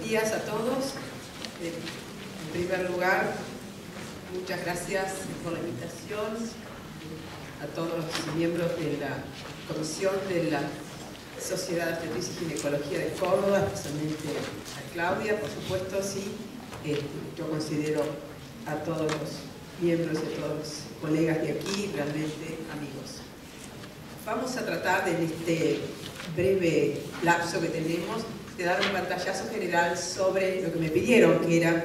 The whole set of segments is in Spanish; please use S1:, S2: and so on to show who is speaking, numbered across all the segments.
S1: días a todos. En primer lugar, muchas gracias por la invitación a todos los miembros de la Comisión de la Sociedad de Obstetricia y Ginecología de Córdoba, especialmente a Claudia, por supuesto, sí. Yo considero a todos los miembros y a todos los colegas de aquí realmente amigos. Vamos a tratar en este breve lapso que tenemos de dar un pantallazo general sobre lo que me pidieron, que era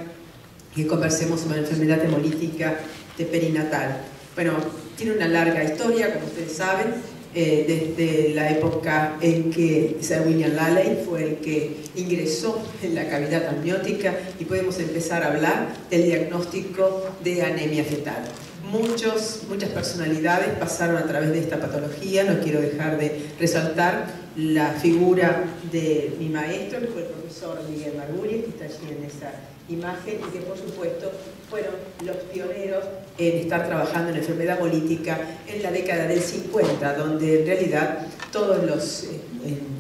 S1: que conversemos sobre la enfermedad hemolítica de perinatal. Bueno, tiene una larga historia, como ustedes saben, desde la época en que Sir William Lally fue el que ingresó en la cavidad amniótica y podemos empezar a hablar del diagnóstico de anemia fetal. Muchas personalidades pasaron a través de esta patología. No quiero dejar de resaltar la figura de mi maestro, que fue el profesor Miguel Margulis, que está allí en esa imagen, y que por supuesto fueron los pioneros en estar trabajando en enfermedad hemolítica en la década del 50, donde en realidad todos los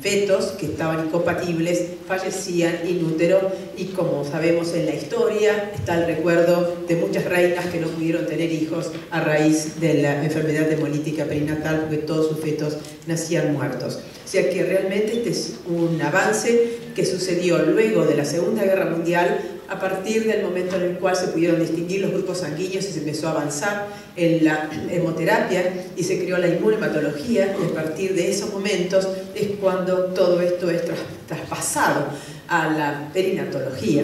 S1: fetos que estaban incompatibles fallecían in útero, y como sabemos en la historia está el recuerdo de muchas reinas que no pudieron tener hijos a raíz de la enfermedad hemolítica perinatal, porque todos sus fetos nacían muertos. O sea que realmente este es un avance que sucedió luego de la Segunda Guerra Mundial, a partir del momento en el cual se pudieron distinguir los grupos sanguíneos y se empezó a avanzar en la hemoterapia y se creó la inmunohematología, y a partir de esos momentos es cuando todo esto es traspasado a la perinatología.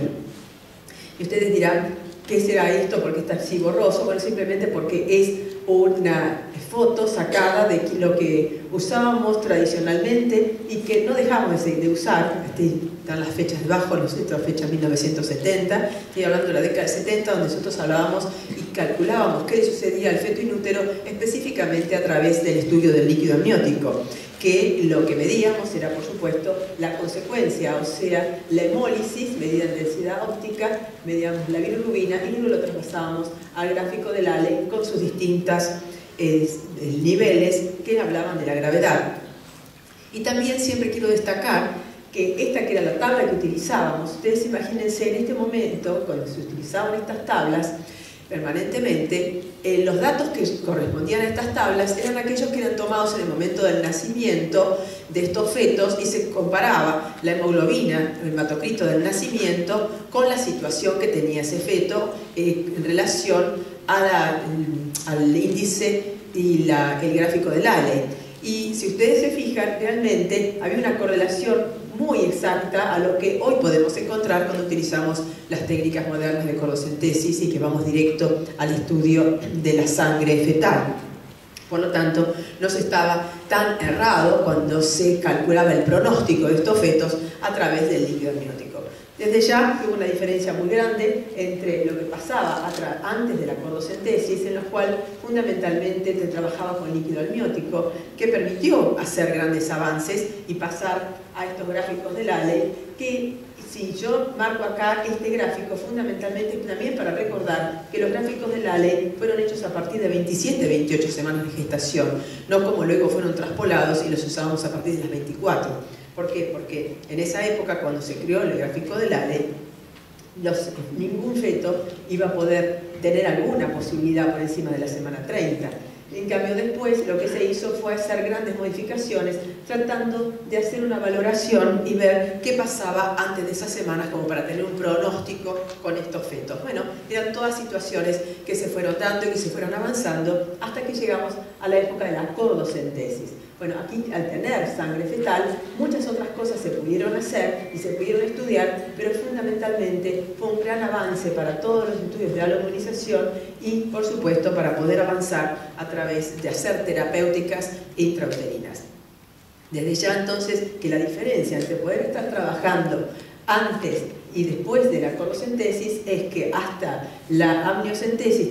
S1: Y ustedes dirán, ¿qué será esto? ¿Por qué está así borroso? Bueno, simplemente porque es una foto sacada de lo que usábamos tradicionalmente y que no dejamos de usar. Están las fechas debajo, las fechas 1970, estoy hablando de la década del 70, donde nosotros hablábamos y calculábamos qué le sucedía al feto in útero específicamente a través del estudio del líquido amniótico, que lo que medíamos era, por supuesto, la consecuencia, o sea, la hemólisis medida en densidad óptica, medíamos la bilirrubina y luego lo traspasábamos al gráfico del ALE con sus distintas niveles que hablaban de la gravedad. Y también siempre quiero destacar que esta que era la tabla que utilizábamos, ustedes imagínense en este momento, cuando se utilizaban estas tablas permanentemente, los datos que correspondían a estas tablas eran aquellos que eran tomados en el momento del nacimiento de estos fetos, y se comparaba la hemoglobina, el hematocrito del nacimiento, con la situación que tenía ese feto en relación a al índice y el gráfico del ALE. Y si ustedes se fijan, realmente había una correlación muy exacta a lo que hoy podemos encontrar cuando utilizamos las técnicas modernas de cordocentesis y que vamos directo al estudio de la sangre fetal. Por lo tanto, no se estaba tan errado cuando se calculaba el pronóstico de estos fetos a través del líquido amniótico. Desde ya hubo una diferencia muy grande entre lo que pasaba antes de la cordocentesis, en la cual fundamentalmente se trabajaba con líquido amniótico, que permitió hacer grandes avances y pasar a estos gráficos del ALE, que si yo marco acá este gráfico fundamentalmente también para recordar que los gráficos del ALE fueron hechos a partir de 27-28 semanas de gestación, no como luego fueron traspolados y los usábamos a partir de las 24. ¿Por qué? Porque en esa época, cuando se creó el gráfico del ALE, ningún feto iba a poder tener alguna posibilidad por encima de la semana 30. En cambio, después lo que se hizo fue hacer grandes modificaciones, tratando de hacer una valoración y ver qué pasaba antes de esas semanas, como para tener un pronóstico con estos fetos. Bueno, eran todas situaciones que se fueron dando y que se fueron avanzando hasta que llegamos a la época de la cordocentesis. Bueno, aquí al tener sangre fetal, muchas otras cosas se pudieron hacer y se pudieron estudiar, pero fundamentalmente fue un gran avance para todos los estudios de alomonización y, por supuesto, para poder avanzar a través de hacer terapéuticas intrauterinas. Desde ya entonces que la diferencia entre poder estar trabajando antes y después de la cordocentesis es que hasta la amniocentesis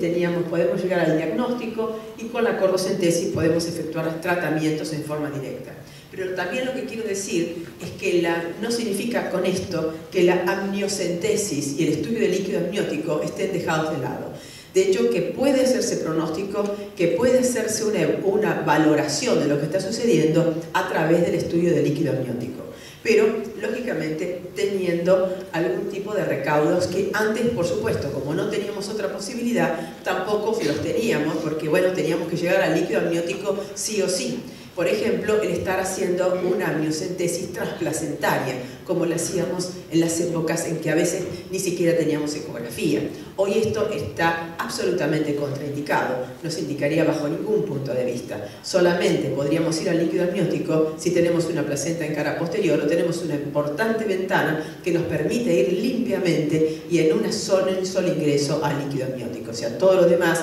S1: podemos llegar al diagnóstico, y con la cordocentesis podemos efectuar tratamientos en forma directa. Pero también lo que quiero decir es que no significa con esto que la amniocentesis y el estudio del líquido amniótico estén dejados de lado. De hecho, que puede hacerse pronóstico, que puede hacerse una valoración de lo que está sucediendo a través del estudio del líquido amniótico. pero lógicamente teniendo algún tipo de recaudos que antes, por supuesto, como no teníamos otra posibilidad, tampoco los teníamos, porque bueno, teníamos que llegar al líquido amniótico sí o sí. Por ejemplo, el estar haciendo una amniocentesis transplacentaria, como lo hacíamos en las épocas en que a veces ni siquiera teníamos ecografía. Hoy esto está absolutamente contraindicado, no se indicaría bajo ningún punto de vista. Solamente podríamos ir al líquido amniótico si tenemos una placenta en cara posterior o tenemos una importante ventana que nos permite ir limpiamente y en un solo ingreso al líquido amniótico. O sea, todo lo demás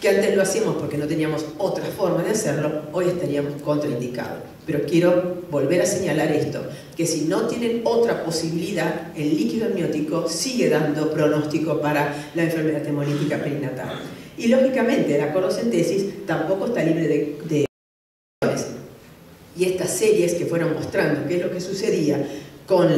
S1: que antes lo hacíamos porque no teníamos otra forma de hacerlo, hoy estaríamos contraindicados. Pero quiero volver a señalar esto, que si no tienen otra posibilidad, el líquido amniótico sigue dando pronóstico para la enfermedad hemolítica perinatal. Y lógicamente la cordocentesis tampoco está libre de y estas series que fueron mostrando qué es lo que sucedía con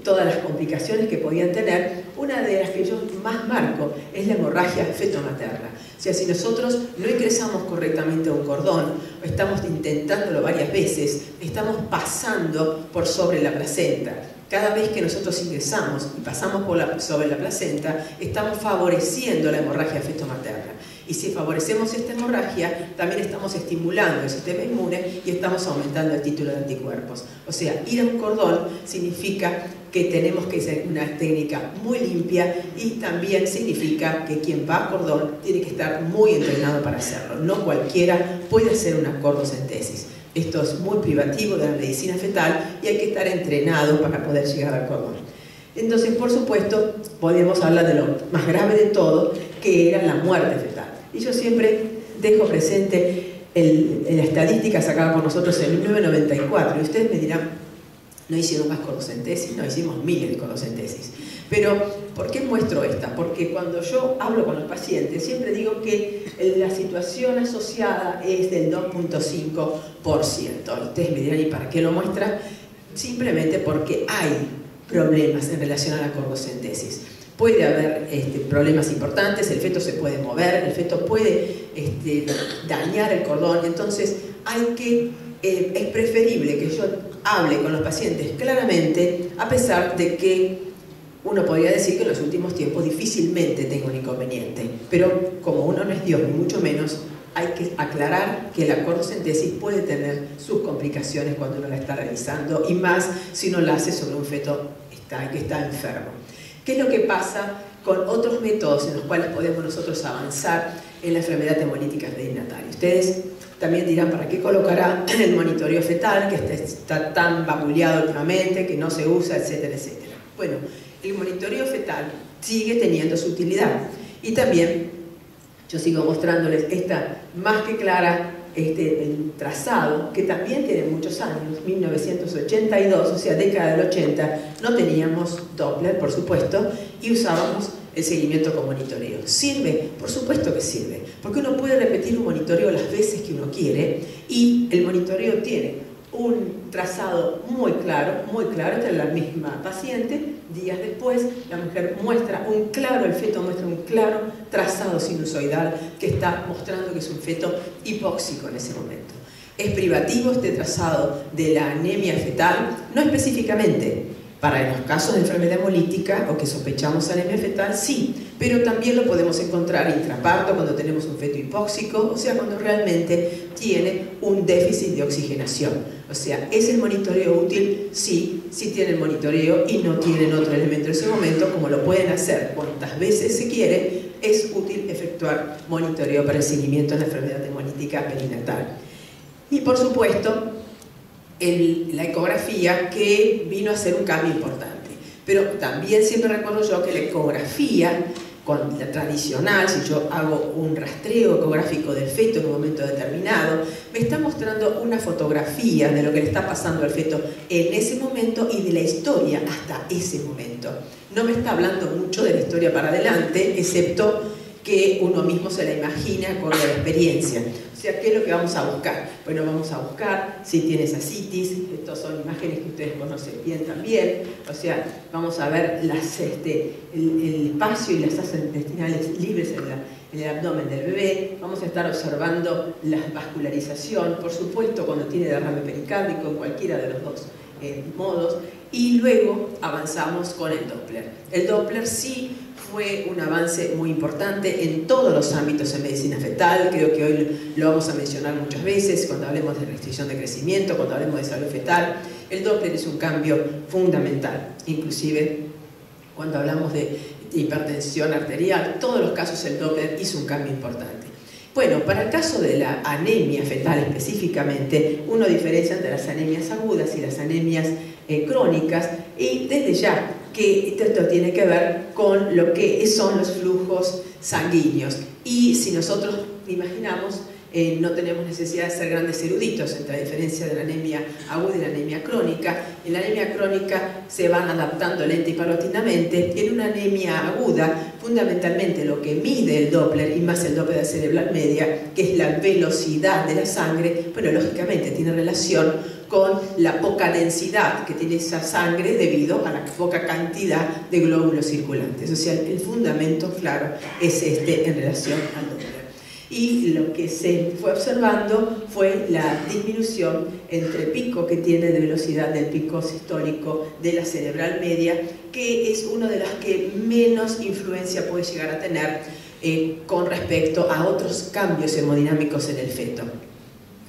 S1: todas las complicaciones que podían tener, una de las que yo más marco es la hemorragia fetomaterna. O sea, si nosotros no ingresamos correctamente a un cordón, estamos intentándolo varias veces, estamos pasando por sobre la placenta. Cada vez que nosotros ingresamos y pasamos sobre la placenta, estamos favoreciendo la hemorragia fetomaterna. Y si favorecemos esta hemorragia, también estamos estimulando el sistema inmune y estamos aumentando el título de anticuerpos. O sea, ir a un cordón significa que tenemos que hacer una técnica muy limpia y también significa que quien va a cordón tiene que estar muy entrenado para hacerlo. No cualquiera puede hacer una cordocentesis. Esto es muy privativo de la medicina fetal y hay que estar entrenado para poder llegar al cordón. Entonces, por supuesto, podemos hablar de lo más grave de todo, que era la muerte fetal. Y yo siempre dejo presente la estadística sacada por nosotros en 1994. Y ustedes me dirán, ¿no hicieron más cordocentesis? No, hicimos miles de cordocentesis. Pero, ¿por qué muestro esta? Porque cuando yo hablo con los pacientes, siempre digo que la situación asociada es del 2.5%. Ustedes me dirán, ¿y para qué lo muestra? Simplemente porque hay problemas en relación a la cordocentesis. Puede haber problemas importantes, el feto se puede mover, el feto puede dañar el cordón, entonces es preferible que yo hable con los pacientes claramente, a pesar de que uno podría decir que en los últimos tiempos difícilmente tengo un inconveniente, pero como uno no es Dios ni mucho menos, hay que aclarar que la cordocentesis puede tener sus complicaciones cuando uno la está realizando y más si uno la hace sobre un feto que está enfermo. ¿Qué es lo que pasa con otros métodos en los cuales podemos nosotros avanzar en la enfermedad hemolítica perinatal? Ustedes también dirán, ¿para qué colocará el monitoreo fetal, que está tan vapuleado últimamente, que no se usa, etcétera, etcétera? Bueno, el monitoreo fetal sigue teniendo su utilidad. Y también, yo sigo mostrándoles esta más que clara, el trazado, que también tiene muchos años, 1982, o sea, década del 80, no teníamos Doppler, por supuesto, y usábamos el seguimiento con monitoreo. ¿Sirve? Por supuesto que sirve, porque uno puede repetir un monitoreo las veces que uno quiere y el monitoreo tiene un trazado muy claro, esta es la misma paciente, días después la mujer el feto muestra un claro trazado sinusoidal que está mostrando que es un feto hipóxico en ese momento. ¿Es privativo este trazado de la anemia fetal? No específicamente. Para los casos de enfermedad hemolítica o que sospechamos anemia fetal, sí, pero también lo podemos encontrar intraparto cuando tenemos un feto hipóxico, o sea, cuando realmente tiene un déficit de oxigenación. O sea, ¿es el monitoreo útil? Sí, sí tiene el monitoreo y no tienen otro elemento en ese momento, como lo pueden hacer cuantas veces se quiere, es útil efectuar monitoreo para el seguimiento de la enfermedad hemolítica perinatal. Y por supuesto, la ecografía, que vino a ser un cambio importante. Pero también siempre recuerdo yo que la ecografía, con la tradicional, si yo hago un rastreo ecográfico del feto en un momento determinado, me está mostrando una fotografía de lo que le está pasando al feto en ese momento y de la historia hasta ese momento. No me está hablando mucho de la historia para adelante, excepto que uno mismo se la imagina con la experiencia. O sea, ¿qué es lo que vamos a buscar? Bueno, vamos a buscar si tienes ascitis, estas son imágenes que ustedes conocen bien también, o sea, vamos a ver el espacio y las asas intestinales libres en el abdomen del bebé, vamos a estar observando la vascularización, por supuesto cuando tiene derrame pericárdico en cualquiera de los dos modos, y luego avanzamos con el Doppler. El Doppler sí fue un avance muy importante en todos los ámbitos en medicina fetal. Creo que hoy lo vamos a mencionar muchas veces cuando hablemos de restricción de crecimiento, cuando hablemos de salud fetal. El Doppler es un cambio fundamental, inclusive cuando hablamos de hipertensión arterial, todos los casos el Doppler hizo un cambio importante. Bueno, para el caso de la anemia fetal específicamente, uno diferencia entre las anemias agudas y las anemias crónicas, y desde ya que esto tiene que ver con lo que son los flujos sanguíneos. Y si nosotros imaginamos, no tenemos necesidad de ser grandes eruditos entre la diferencia de la anemia aguda y la anemia crónica. En la anemia crónica se van adaptando lenta y paulatinamente, y en una anemia aguda, fundamentalmente lo que mide el Doppler, y más el Doppler cerebral media, que es la velocidad de la sangre, bueno, lógicamente tiene relación con la poca densidad que tiene esa sangre debido a la poca cantidad de glóbulos circulantes. O sea, el fundamento claro es este en relación al Doppler. Y lo que se fue observando fue la disminución entre el pico que tiene de velocidad del pico sistólico de la cerebral media, que es una de las que menos influencia puede llegar a tener con respecto a otros cambios hemodinámicos en el feto.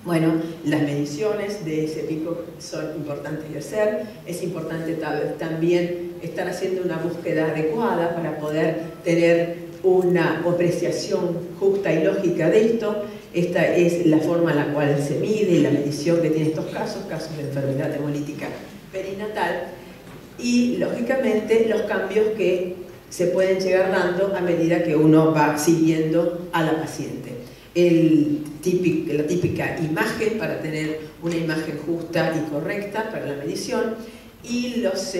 S1: Bueno, las mediciones de ese pico son importantes de hacer. Es importante también estar haciendo una búsqueda adecuada para poder tener una apreciación justa y lógica de esto. Esta es la forma en la cual se mide y la medición que tiene estos casos de enfermedad hemolítica perinatal, y lógicamente los cambios que se pueden llegar dando a medida que uno va siguiendo a la paciente. La típica imagen para tener una imagen justa y correcta para la medición, y los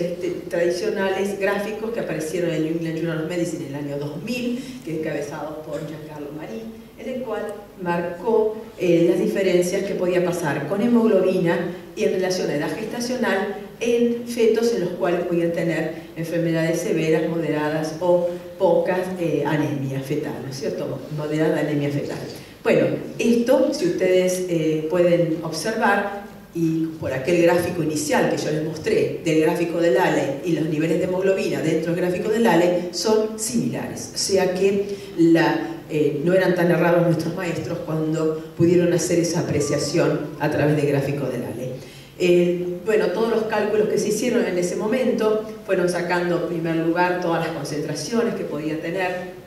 S1: tradicionales gráficos que aparecieron en el New England Journal of Medicine en el año 2000, que encabezados por Giancarlo Marí, en el cual marcó las diferencias que podía pasar con hemoglobina y en relación a edad gestacional en fetos en los cuales podían tener enfermedades severas, moderadas o pocas anemia fetal, ¿no es cierto? Moderada anemia fetal. Bueno, esto, si ustedes pueden observar, y por aquel gráfico inicial que yo les mostré del gráfico del ALE y los niveles de hemoglobina dentro del gráfico del ALE son similares, o sea que no eran tan errados nuestros maestros cuando pudieron hacer esa apreciación a través del gráfico del ALE. Bueno, todos los cálculos que se hicieron en ese momento fueron sacando en primer lugar todas las concentraciones que podía tener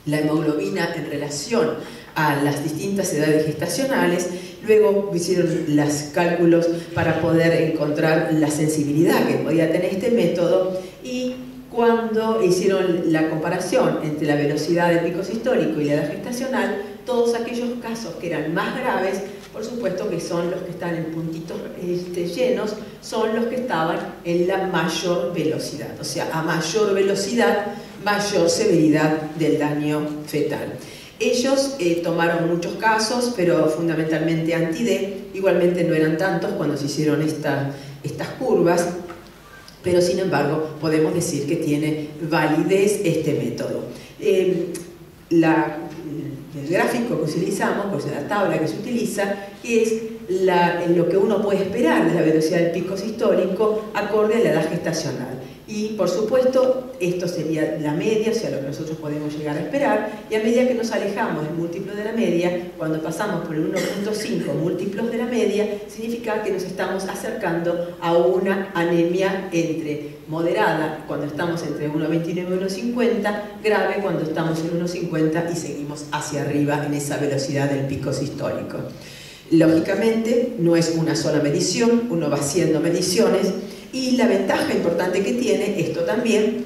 S1: la hemoglobina en relación a las distintas edades gestacionales. Luego hicieron los cálculos para poder encontrar la sensibilidad que podía tener este método, y cuando hicieron la comparación entre la velocidad del pico sistólico y la edad gestacional, todos aquellos casos que eran más graves, por supuesto que son los que están en puntitos llenos, son los que estaban en la mayor velocidad. O sea, a mayor velocidad, mayor severidad del daño fetal. Ellos tomaron muchos casos, pero fundamentalmente anti-D, igualmente no eran tantos cuando se hicieron estas curvas, pero sin embargo podemos decir que tiene validez este método. El gráfico que utilizamos, pues la tabla que se utiliza, que es lo que uno puede esperar de la velocidad del pico sistólico acorde a la edad gestacional. Y por supuesto, esto sería la media, o sea, lo que nosotros podemos llegar a esperar, y a medida que nos alejamos del múltiplo de la media, cuando pasamos por el 1.5 múltiplos de la media, significa que nos estamos acercando a una anemia entre moderada, cuando estamos entre 1.29 y 1.50, grave cuando estamos en 1.50 y seguimos hacia arriba en esa velocidad del pico sistólico. Lógicamente, no es una sola medición, uno va haciendo mediciones, y la ventaja importante que tiene esto también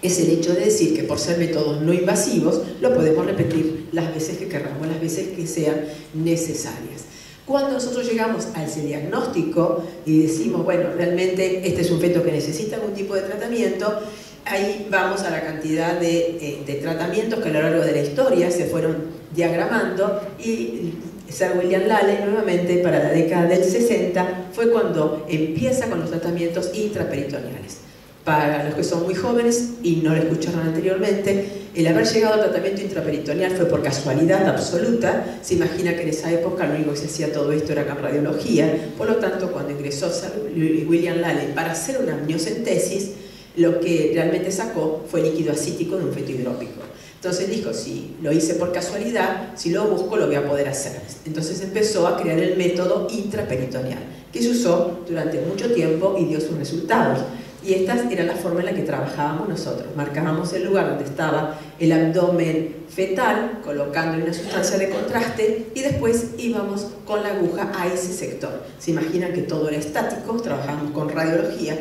S1: es el hecho de decir que por ser métodos no invasivos lo podemos repetir las veces que queramos, las veces que sean necesarias. Cuando nosotros llegamos a ese diagnóstico y decimos, bueno, realmente este es un feto que necesita algún tipo de tratamiento, ahí vamos a la cantidad de tratamientos que a lo largo de la historia se fueron diagramando, y Sir William Laley nuevamente para la década del 60 fue cuando empieza con los tratamientos intraperitoneales. Para los que son muy jóvenes y no lo escucharon anteriormente, el haber llegado al tratamiento intraperitoneal fue por casualidad absoluta. Se imagina que en esa época lo único que se hacía todo esto era con radiología. Por lo tanto, cuando ingresó William Laley para hacer una amniocentesis, lo que realmente sacó fue líquido acítico de un feto hidrópico. Entonces dijo, si lo hice por casualidad, si lo busco lo voy a poder hacer. Entonces empezó a crear el método intraperitoneal, que se usó durante mucho tiempo y dio sus resultados. Y esta era la forma en la que trabajábamos nosotros. Marcábamos el lugar donde estaba el abdomen fetal, colocándole una sustancia de contraste, y después íbamos con la aguja a ese sector. Se imaginan que todo era estático, trabajábamos con radiología,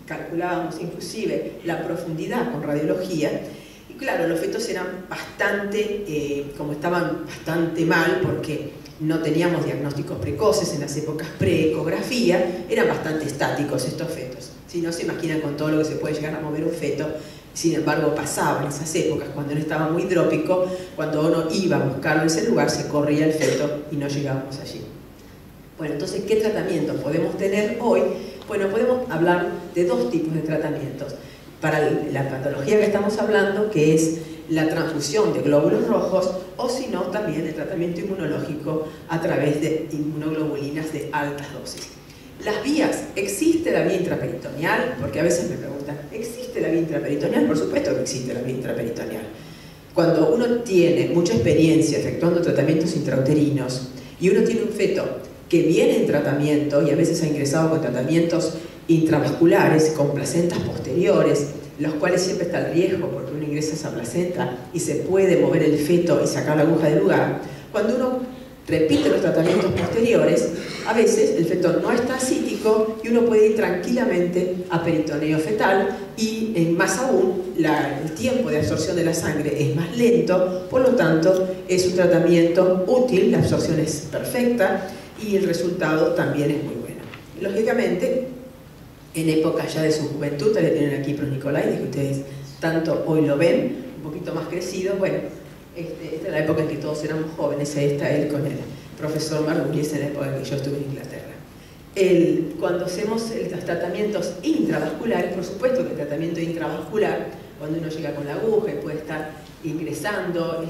S1: calculábamos inclusive la profundidad con radiología. Y claro, los fetos eran bastante, como estaban bastante mal, porque no teníamos diagnósticos precoces en las épocas pre-ecografía, eran bastante estáticos estos fetos. Si no se imaginan con todo lo que se puede llegar a mover un feto, sin embargo pasaba en esas épocas, cuando no estaba muy hidrópico, cuando uno iba a buscarlo en ese lugar, se corría el feto y no llegábamos allí. Bueno, entonces, ¿qué tratamientos podemos tener hoy? Bueno, podemos hablar de dos tipos de tratamientos. Para la patología que estamos hablando, que es la transfusión de glóbulos rojos, o si no, también el tratamiento inmunológico a través de inmunoglobulinas de altas dosis. Las vías, ¿existe la vía intraperitoneal? Porque a veces me preguntan, ¿existe la vía intraperitoneal? Por supuesto que existe la vía intraperitoneal. Cuando uno tiene mucha experiencia efectuando tratamientos intrauterinos y uno tiene un feto que viene en tratamiento y a veces ha ingresado con tratamientos intravasculares, con placentas posteriores, los cuales siempre está el riesgo porque uno ingresa esa placenta y se puede mover el feto y sacar la aguja del lugar. Cuando uno repite los tratamientos posteriores, a veces el feto no está acítico y uno puede ir tranquilamente a peritoneo fetal y más aún el tiempo de absorción de la sangre es más lento, por lo tanto es un tratamiento útil, la absorción es perfecta y el resultado también es muy bueno. Lógicamente, en época ya de su juventud, le tienen aquí Nicolaides, que ustedes tanto hoy lo ven, un poquito más crecido. Bueno, esta es la época en que todos éramos jóvenes, ahí está él con el profesor Margulies en la época en que yo estuve en Inglaterra. Cuando hacemos los tratamientos intravasculares, por supuesto que el tratamiento intravascular, cuando uno llega con la aguja y puede estar ingresando,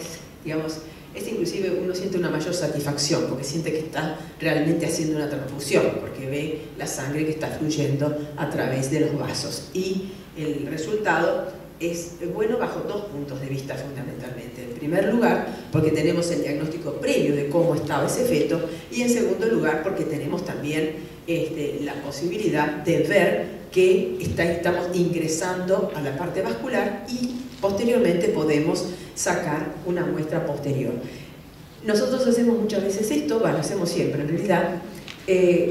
S1: es inclusive uno siente una mayor satisfacción porque siente que está realmente haciendo una transfusión, porque ve la sangre que está fluyendo a través de los vasos, y el resultado es bueno bajo dos puntos de vista fundamentalmente. En primer lugar, porque tenemos el diagnóstico previo de cómo estaba ese feto, y en segundo lugar, porque tenemos también la posibilidad de ver que estamos ingresando a la parte vascular y posteriormente podemos sacar una muestra posterior. Nosotros hacemos muchas veces esto, lo hacemos siempre en realidad,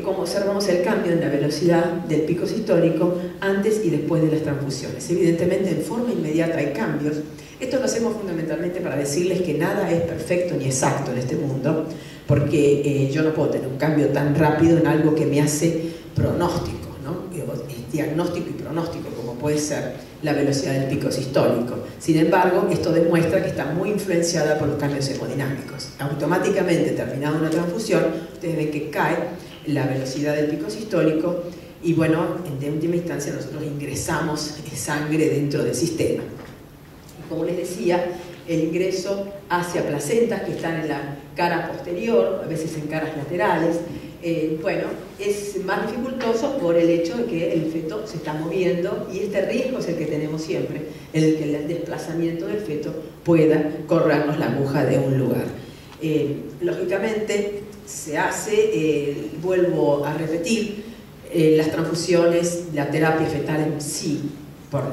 S1: como observamos el cambio en la velocidad del pico sistólico antes y después de las transfusiones. Evidentemente en forma inmediata hay cambios. Esto lo hacemos fundamentalmente para decirles que nada es perfecto ni exacto en este mundo, porque yo no puedo tener un cambio tan rápido en algo que me hace pronóstico, ¿no? Diagnóstico y pronóstico, como puede ser la velocidad del pico sistólico. Sin embargo, esto demuestra que está muy influenciada por los cambios hemodinámicos. Automáticamente, terminada una transfusión, ustedes ven que cae la velocidad del pico sistólico y bueno, en última instancia nosotros ingresamos sangre dentro del sistema. Y como les decía, el ingreso hacia placentas que están en la cara posterior, a veces en caras laterales, bueno, es más dificultoso por el hecho de que el feto se está moviendo y este riesgo es el que tenemos siempre, el que el desplazamiento del feto pueda corrernos la aguja de un lugar. Lógicamente se hace, vuelvo a repetir, las transfusiones, la terapia fetal en sí,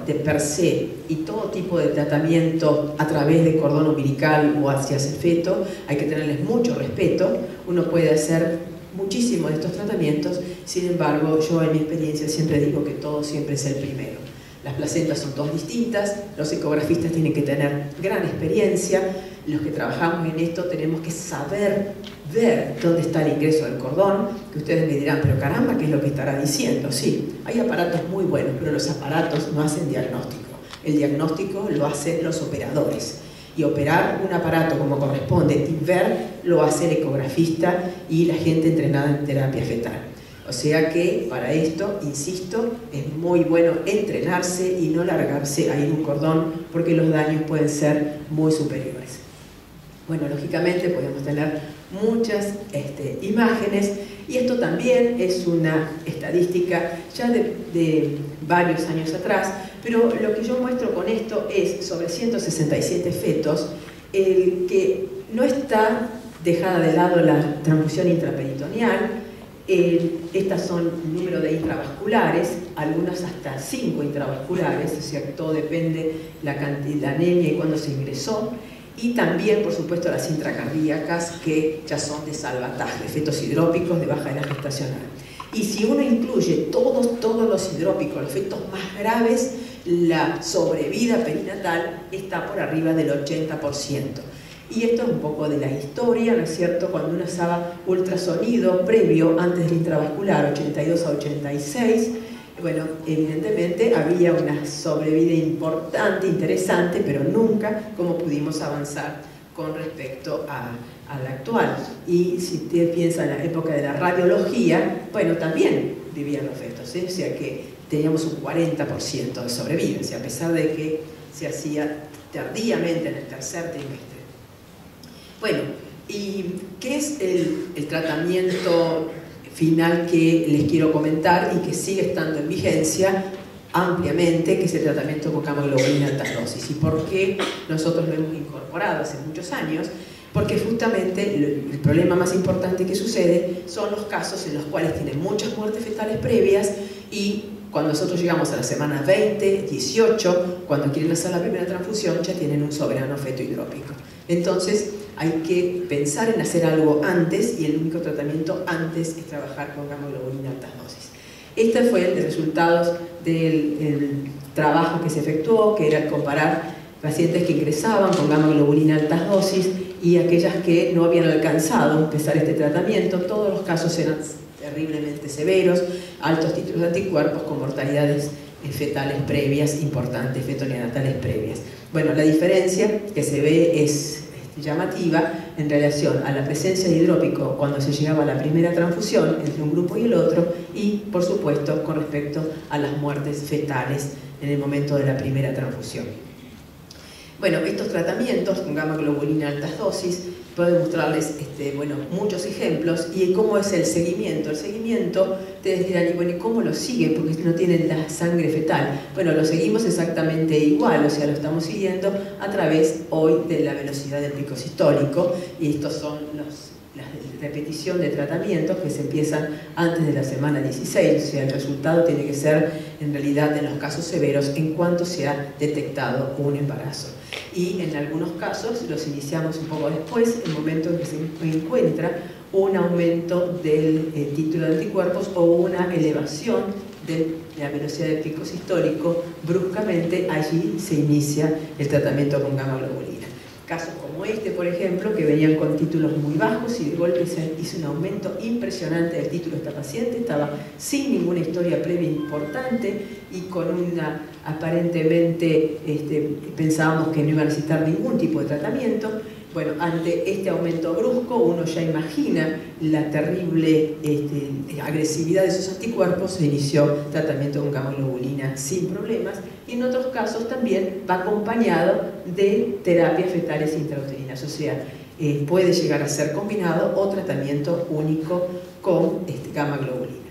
S1: de per se, y todo tipo de tratamiento a través de cordón umbilical o hacia el feto, hay que tenerles mucho respeto. Uno puede hacer muchísimo de estos tratamientos, sin embargo, yo en mi experiencia siempre digo que todo siempre es el primero. Las placentas son todas distintas, los ecografistas tienen que tener gran experiencia, los que trabajamos en esto tenemos que saber ver dónde está el ingreso del cordón, que ustedes me dirán, pero caramba, ¿qué es lo que estará diciendo? Sí, hay aparatos muy buenos, pero los aparatos no hacen diagnóstico. El diagnóstico lo hacen los operadores. Y operar un aparato como corresponde y ver lo hace el ecografista y la gente entrenada en terapia fetal. O sea que para esto, insisto, es muy bueno entrenarse y no largarse ahí en un cordón porque los daños pueden ser muy superiores. Bueno, lógicamente podemos tener muchas imágenes y esto también es una estadística ya de varios años atrás, pero lo que yo muestro con esto es sobre 167 fetos, el que no está dejada de lado la transfusión intraperitoneal. Estas son un número de intravasculares, algunas hasta 5 intravasculares, o sea que todo depende la cantidad, la anemia y cuándo se ingresó. Y también, por supuesto, las intracardíacas, que ya son de salvataje, fetos hidrópicos de baja edad gestacional. Y si uno incluye todos los hidrópicos, los fetos más graves, la sobrevida perinatal está por arriba del 80%. Y esto es un poco de la historia, ¿no es cierto? Cuando uno usaba ultrasonido previo, antes del intravascular, 82 a 86, bueno, evidentemente había una sobrevida importante, interesante, pero nunca como pudimos avanzar con respecto a la actual. Y si usted piensa en la época de la radiología, bueno, también vivían los fetos, ¿eh? O sea que teníamos un 40% de sobrevivencia, a pesar de que se hacía tardíamente en el tercer trimestre. Bueno, ¿y qué es el tratamiento final que les quiero comentar y que sigue estando en vigencia ampliamente, que es el tratamiento con gamma-globulina altas dosis? ¿Y por qué nosotros lo hemos incorporado hace muchos años? Porque justamente el problema más importante que sucede son los casos en los cuales tienen muchas muertes fetales previas y cuando nosotros llegamos a la semana 20, 18, cuando quieren hacer la primera transfusión, ya tienen un soberano feto hidrópico. Entonces, hay que pensar en hacer algo antes y el único tratamiento antes es trabajar con gamma-globulina altas dosis. Este fue el resultado del trabajo que se efectuó, que era comparar pacientes que ingresaban con gamma-globulina altas dosis y aquellas que no habían alcanzado empezar este tratamiento. Todos los casos eran terriblemente severos, altos títulos de anticuerpos con mortalidades fetales previas importantes, fetoneonatales previas. Bueno, la diferencia que se ve es llamativa en relación a la presencia de hidrópico cuando se llegaba a la primera transfusión entre un grupo y el otro y, por supuesto, con respecto a las muertes fetales en el momento de la primera transfusión. Bueno, estos tratamientos con gamma-globulina altas dosis puedo mostrarles bueno, muchos ejemplos y cómo es el seguimiento. El seguimiento, ustedes dirán, bueno, ¿y cómo lo siguen? Porque no tienen la sangre fetal. Bueno, lo seguimos exactamente igual, o sea, lo estamos siguiendo a través hoy de la velocidad del pico sistólico y estos son la repetición de tratamientos que se empiezan antes de la semana 16, o sea, el resultado tiene que ser en realidad en los casos severos en cuanto se ha detectado un embarazo. Y en algunos casos los iniciamos un poco después, en el momento en que se encuentra un aumento del título de anticuerpos o una elevación de la velocidad del pico sistólico, bruscamente allí se inicia el tratamiento con gamma-globulina. Casos como este, por ejemplo, que venían con títulos muy bajos y de golpe se hizo un aumento impresionante del título de esta paciente, estaba sin ninguna historia previa importante y con una, aparentemente, pensábamos que no iba a necesitar ningún tipo de tratamiento. Bueno, ante este aumento brusco uno ya imagina la terrible agresividad de esos anticuerpos, se inició tratamiento con gamma-globulina sin problemas y en otros casos también va acompañado de terapias fetales intrauterinas, o sea, puede llegar a ser combinado o tratamiento único con gamma-globulina.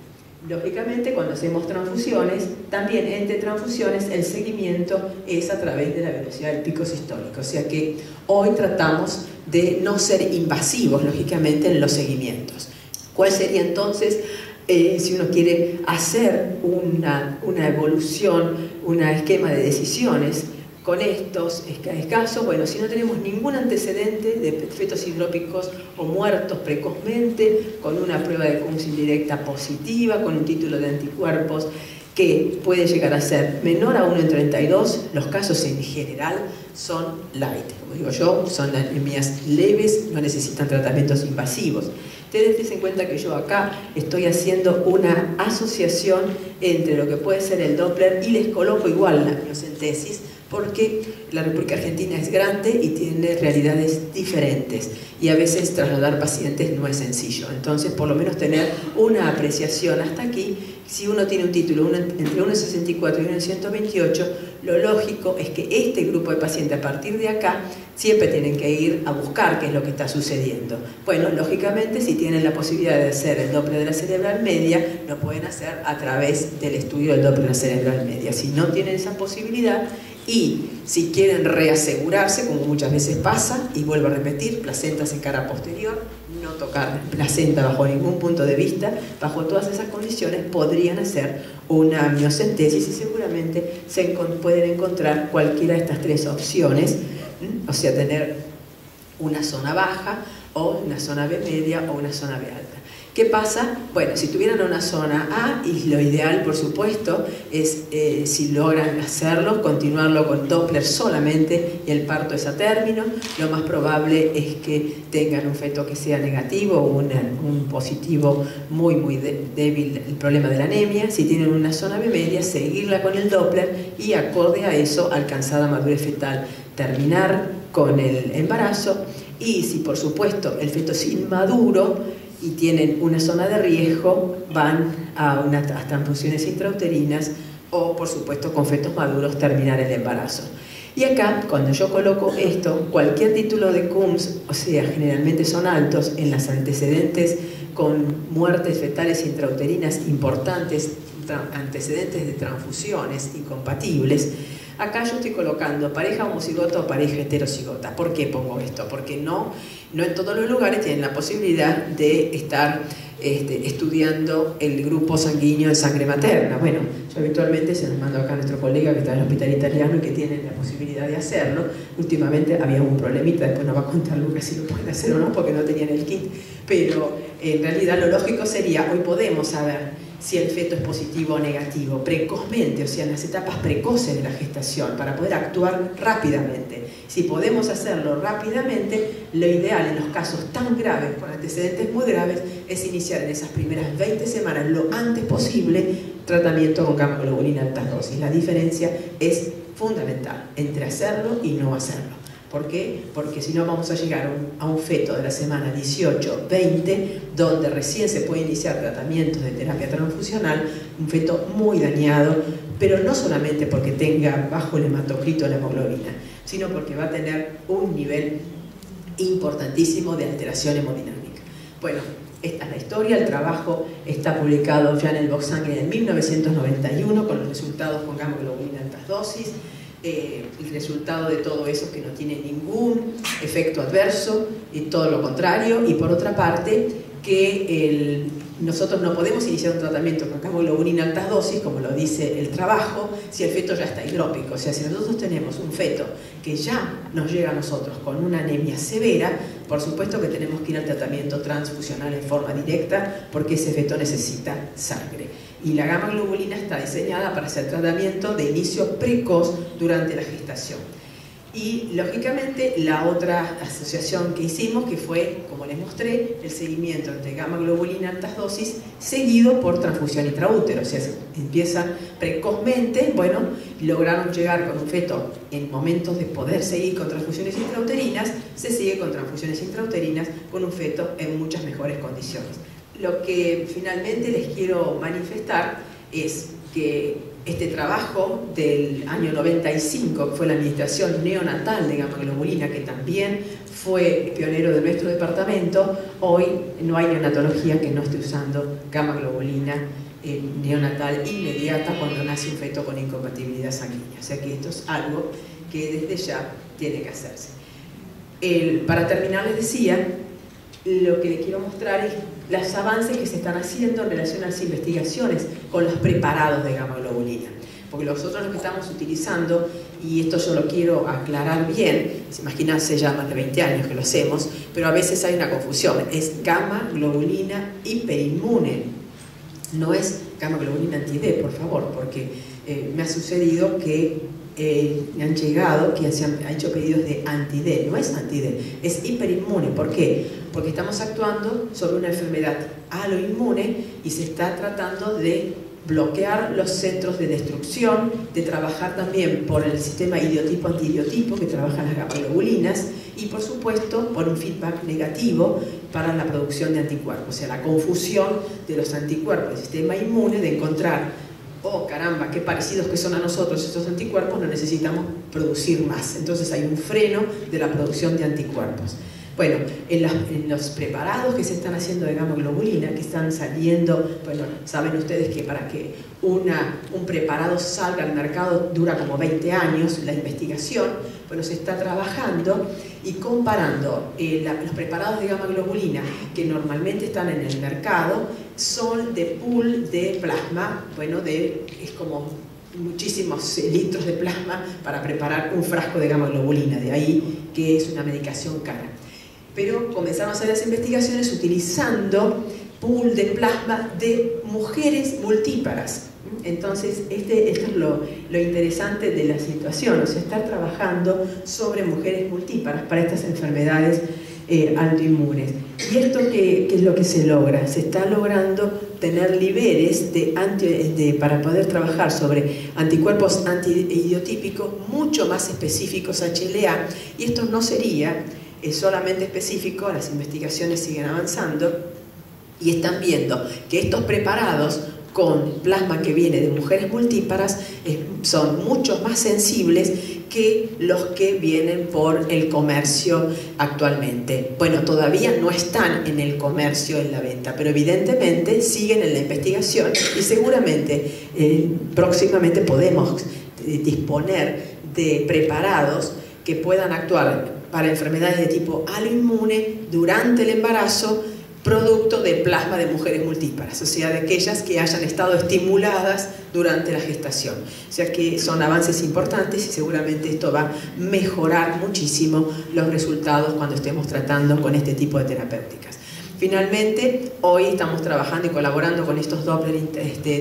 S1: Lógicamente, cuando hacemos transfusiones, también entre transfusiones el seguimiento es a través de la velocidad del pico sistólico. O sea que hoy tratamos de no ser invasivos, lógicamente, en los seguimientos. ¿Cuál sería entonces, si uno quiere hacer una evolución, un esquema de decisiones con estos casos? Bueno, si no tenemos ningún antecedente de fetos hidrópicos o muertos precozmente, con una prueba de Coombs indirecta positiva, con un título de anticuerpos que puede llegar a ser menor a 1 en 32, los casos en general son light. Como digo yo, son anemias leves, no necesitan tratamientos invasivos. Ustedes den en cuenta que yo acá estoy haciendo una asociación entre lo que puede ser el Doppler y les coloco igual la amniocentesis, porque la República Argentina es grande y tiene realidades diferentes y a veces trasladar pacientes no es sencillo. Entonces, por lo menos tener una apreciación hasta aquí. Si uno tiene un título entre 1,64 y 1,128, lo lógico es que este grupo de pacientes a partir de acá siempre tienen que ir a buscar qué es lo que está sucediendo. Bueno, lógicamente, si tienen la posibilidad de hacer el Doppler de la cerebral media, lo pueden hacer a través del estudio del Doppler de la cerebral media. Si no tienen esa posibilidad y si quieren reasegurarse, como muchas veces pasa, y vuelvo a repetir, placentas en cara posterior, no tocar placenta bajo ningún punto de vista, bajo todas esas condiciones podrían hacer una amniocentesis y seguramente pueden encontrar cualquiera de estas tres opciones, o sea, tener una zona baja o una zona B media o una zona B alta. ¿Qué pasa? Bueno, si tuvieran una zona A, y lo ideal, por supuesto, es, si logran hacerlo, continuarlo con Doppler solamente y el parto es a término. Lo más probable es que tengan un feto que sea negativo o un positivo muy débil, el problema de la anemia. Si tienen una zona B media, seguirla con el Doppler y acorde a eso, alcanzada madurez fetal, terminar con el embarazo. Y si, por supuesto, el feto es inmaduro y tienen una zona de riesgo, van a transfusiones intrauterinas o, por supuesto, con fetos maduros, terminar el embarazo. Y acá, cuando yo coloco esto, cualquier título de CUMS, o sea, generalmente son altos en las antecedentes con muertes fetales intrauterinas importantes, antecedentes de transfusiones incompatibles. Acá yo estoy colocando pareja homocigota o pareja heterocigota. ¿Por qué pongo esto? Porque no en todos los lugares tienen la posibilidad de estar estudiando el grupo sanguíneo de sangre materna. Bueno, yo habitualmente se los mando acá a nuestro colega que está en el hospital italiano y que tiene la posibilidad de hacerlo. Últimamente había un problemita, después nos va a contar Lucas si lo pueden hacer o no, porque no tenían el kit. Pero en realidad lo lógico sería, hoy podemos saber si el feto es positivo o negativo, precozmente, o sea, en las etapas precoces de la gestación, para poder actuar rápidamente. Si podemos hacerlo rápidamente, lo ideal en los casos tan graves, con antecedentes muy graves, es iniciar en esas primeras 20 semanas, lo antes posible, tratamiento con gamma globulina altas dosis. La diferencia es fundamental entre hacerlo y no hacerlo. ¿Por qué? Porque si no vamos a llegar a un feto de la semana 18, 20, donde recién se puede iniciar tratamientos de terapia transfusional, un feto muy dañado, pero no solamente porque tenga bajo el hematocrito la hemoglobina, sino porque va a tener un nivel importantísimo de alteración hemodinámica. Bueno, esta es la historia, el trabajo está publicado ya en el Box Sangre en 1991 con los resultados con gamma globulina altas dosis. El resultado de todo eso es que no tiene ningún efecto adverso y todo lo contrario, y por otra parte que nosotros no podemos iniciar un tratamiento con gamma globulina altas dosis, como lo dice el trabajo, si el feto ya está hidrópico. O sea, si nosotros tenemos un feto que ya nos llega a nosotros con una anemia severa, por supuesto que tenemos que ir al tratamiento transfusional en forma directa, porque ese feto necesita sangre. Y la gamma globulina está diseñada para hacer tratamiento de inicio precoz durante la gestación. Y lógicamente la otra asociación que hicimos, que fue, como les mostré, el seguimiento entre gamma globulina altas dosis seguido por transfusión intraútero. O sea, empiezan precozmente, bueno, lograron llegar con un feto en momentos de poder seguir con transfusiones intrauterinas, se sigue con transfusiones intrauterinas con un feto en muchas mejores condiciones. Lo que finalmente les quiero manifestar es que este trabajo del año 95, que fue la administración neonatal de gamma globulina, que también fue pionero de nuestro departamento, hoy no hay neonatología que no esté usando gamma globulina neonatal inmediata cuando nace un feto con incompatibilidad sanguínea. O sea que esto es algo que desde ya tiene que hacerse. Para terminar, les decía, lo que les quiero mostrar es los avances que se están haciendo en relación a las investigaciones con los preparados de gamma globulina. Porque nosotros lo que estamos utilizando, y esto yo lo quiero aclarar bien, imagínense ya más de 20 años que lo hacemos, pero a veces hay una confusión, es gamma globulina hiperinmune, no es gamma globulina anti-D, por favor, porque me ha sucedido que me han llegado, que han hecho pedidos de anti-D, no es anti-D, es hiperinmune. ¿Por qué? Porque estamos actuando sobre una enfermedad aloinmune y se está tratando de bloquear los centros de destrucción, de trabajar también por el sistema idiotipo-antidiotipo que trabajan las gamaglobulinas y por supuesto por un feedback negativo para la producción de anticuerpos, o sea, la confusión de los anticuerpos del sistema inmune de encontrar, oh caramba, qué parecidos que son a nosotros estos anticuerpos, no necesitamos producir más. Entonces hay un freno de la producción de anticuerpos. Bueno, en los preparados que se están haciendo de gamma-globulina, que están saliendo, bueno, saben ustedes que para que un preparado salga al mercado dura como 20 años la investigación. Bueno, se está trabajando y comparando los preparados de gamma-globulina que normalmente están en el mercado, son de pool de plasma, bueno, es como muchísimos litros de plasma para preparar un frasco de gamma-globulina, de ahí que es una medicación cara. Pero comenzaron a hacer las investigaciones utilizando pool de plasma de mujeres multíparas. Entonces, esto es lo interesante de la situación, o sea, estar trabajando sobre mujeres multíparas para estas enfermedades autoinmunes. ¿Y esto qué es lo que se logra? Se está logrando tener niveles para poder trabajar sobre anticuerpos antiidiotípicos mucho más específicos a HLA, y esto no sería solamente específico, las investigaciones siguen avanzando y están viendo que estos preparados con plasma que viene de mujeres multíparas son mucho más sensibles que los que vienen por el comercio actualmente. Bueno, todavía no están en el comercio, en la venta, pero evidentemente siguen en la investigación y seguramente próximamente podemos disponer de preparados que puedan actuar para enfermedades de tipo autoinmune durante el embarazo, producto de plasma de mujeres multíparas, o sea, de aquellas que hayan estado estimuladas durante la gestación. O sea que son avances importantes y seguramente esto va a mejorar muchísimo los resultados cuando estemos tratando con este tipo de terapéuticas. Finalmente, hoy estamos trabajando y colaborando con estos Doppler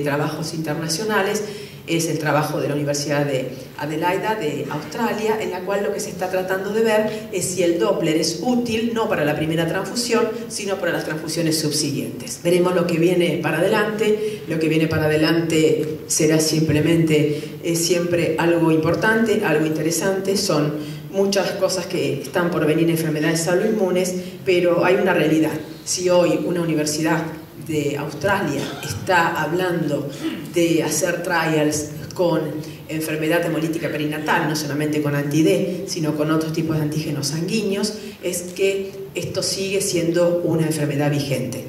S1: trabajos internacionales. Es el trabajo de la Universidad de Adelaida de Australia, en la cual lo que se está tratando de ver es si el Doppler es útil no para la primera transfusión, sino para las transfusiones subsiguientes. Veremos lo que viene para adelante. Lo que viene para adelante será simplemente siempre algo importante, algo interesante. Son muchas cosas que están por venir, enfermedades autoinmunes, pero hay una realidad. Si hoy una universidad de Australia está hablando de hacer trials con enfermedad hemolítica perinatal, no solamente con anti-D, sino con otros tipos de antígenos sanguíneos, es que esto sigue siendo una enfermedad vigente.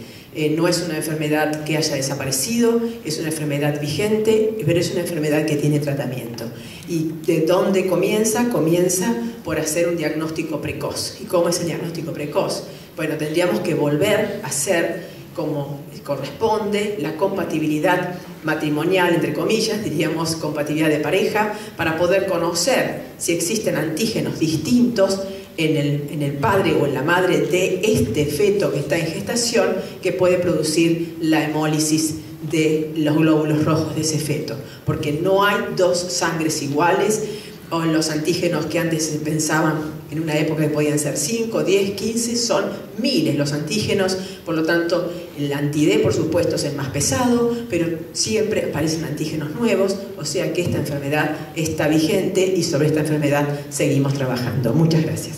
S1: No es una enfermedad que haya desaparecido, es una enfermedad vigente, pero es una enfermedad que tiene tratamiento. ¿Y de dónde comienza? Comienza por hacer un diagnóstico precoz. ¿Y cómo es el diagnóstico precoz? Bueno, tendríamos que volver a hacer como corresponde la compatibilidad matrimonial, entre comillas, diríamos compatibilidad de pareja, para poder conocer si existen antígenos distintos en el padre o en la madre de este feto que está en gestación, que puede producir la hemólisis de los glóbulos rojos de ese feto, porque no hay dos sangres iguales, o los antígenos que antes se pensaban en una época que podían ser 5, 10, 15, son miles los antígenos. Por lo tanto, el anti-D, por supuesto, es el más pesado, pero siempre aparecen antígenos nuevos, o sea que esta enfermedad está vigente y sobre esta enfermedad seguimos trabajando. Muchas gracias.